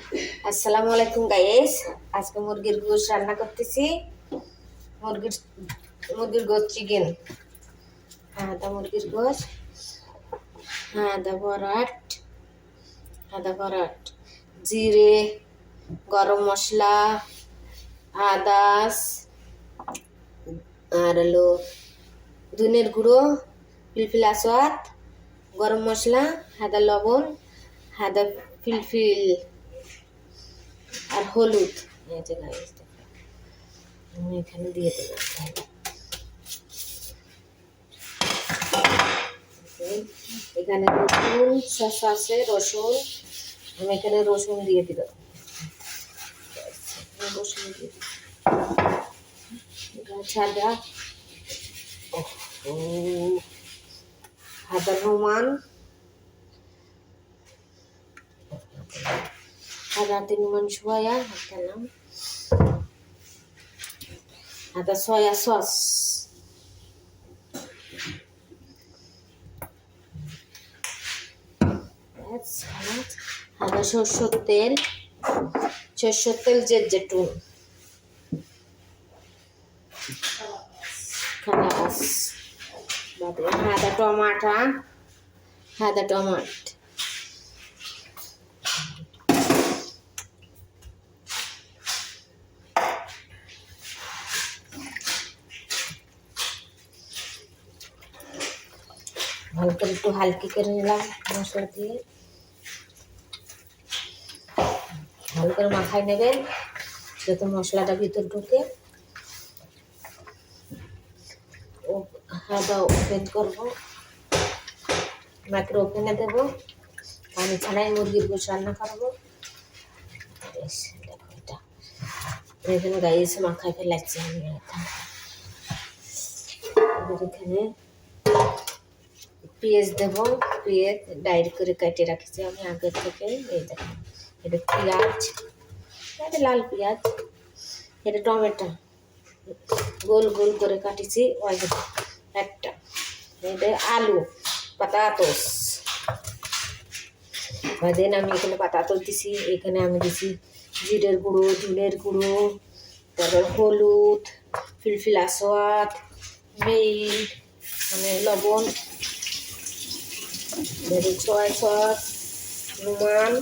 আসসালামু আলাইকুম গাইস। আজকে মুরগির গোশ রান্না করতেছি। মুরগির মুরগির গোশ চিকেন। আদা মুরগির গোশ, আদা বরাট, জিরে, গরম মশলা, আদাস, আর হলো ধনের গুঁড়ো, ফিলফিল আসওয়াদ, গরম মশলা, আদা লবণ, আদা ফিলফিল আর হলুদ। এই যে গাইস আমি এখানে দিয়ে দেবো। এখানে রসুন শসা আছে, রসুন আমি এখানে রসুন দিয়ে দিল। রসুন দিয়ে দিই আদা, আদা রোমান, আদা তিনমান সোয়া দিলাম, আদা সয়া সস, আদা সরষের তেল, জেটুন, আদা টমাট, ভালো করে একটু হালকি করে নিলাম মশলা দিয়ে। ভালো করে মাখায় নেবেন যাতে মশলাটা ভিতর ঢুকে। আদা ওপেন করবো, মাইক্রো ওভেনে দেবো। পানি ছাড়াই মুরগির গোশ রান্না করবো। দেখো এটা এখানে গাইস মাখায় ফেলাচ্ছি আমি। এখানে পেঁয়াজ দেবো, পেঁয়াজ ডাইর করে কেটে রাখছি আমি আগের থেকে। এই দেখো এটা পেঁয়াজ, এটা লাল পেঁয়াজ, এটা টমেটো গোল গোল করে কাটিছি একটা, এটা আলু পাতাতোস। দেন আমি এখানে পাতাতোস দিছি। এখানে আমি দিছি জিরের গুঁড়ো, ধনের গুঁড়ো, তারপর হলুদ, ফিলফিল আসওয়াদ, মেইল মানে লবণ, সয়া সস, রুমান,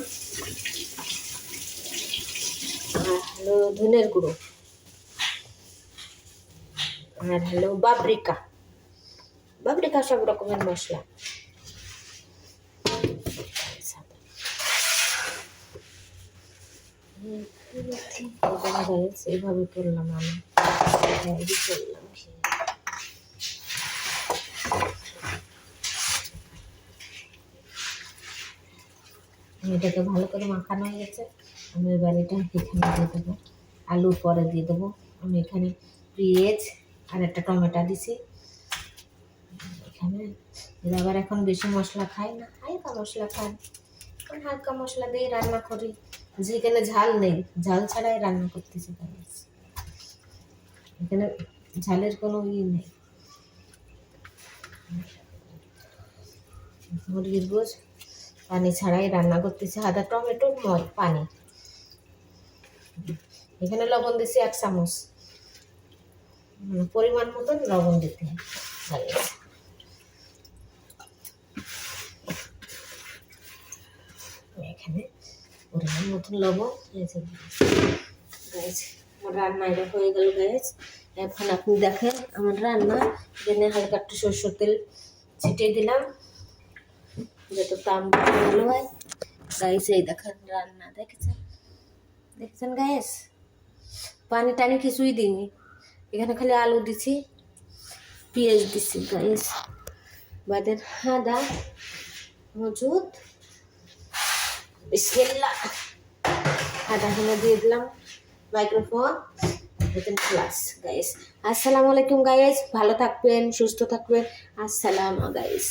আর হলো ধনের গুঁড়ো, আর হলো বাবরিকা সব রকমের মশলা। এইভাবে করলাম আমি, এটাকে ভালো করে মাখানো হয়ে গেছে। আমি এবার এটা এখানে দিয়ে দেবো, আলুর পরে দিয়ে দেবো। আমি এখানে পেঁয়াজ আর একটা টমেটো দিছি এখানে। আবার এখন বেশি মশলা খাই না, হালকা মশলা খাই, হালকা মশলা দিয়ে রান্না করি। যেখানে ঝাল নেই, ঝাল ছাড়াই রান্না করতেছি। এখানে ঝালের কোনো নেই। মুরগির গোশ পানি ছাড়াই রান্না করতেছি। আদা টমেটোর পানি। এখানে লবণ দিছি 1 চামচ, পরিমাণ মতন লবণ দিতে হয়। এখানে পরিমাণ মতন লবণ। আমার রান্না এটা হয়ে গেল গাইস। এখন আপনি দেখেন আমার রান্না। এখানে হালকা একটু সরষের তেল ছিটিয়ে দিলাম যাতে তামটা ভালো হয় গাইস। এই দেখেন রান্না, দেখছেন গাইস? পানি টানি কিছুই দিইনি, এখানে খালি আলু দিছি, পেঁয়াজ দিছি গাইস, বাদের আদা মজুদ। বিসমিল্লাহ, আদাগুলো দিয়ে দিলাম। Microphone class guys. আসসালামু আলাইকুম গাইস, ভালো থাকবেন, সুস্থ থাকবেন। আসসালাম গাইস।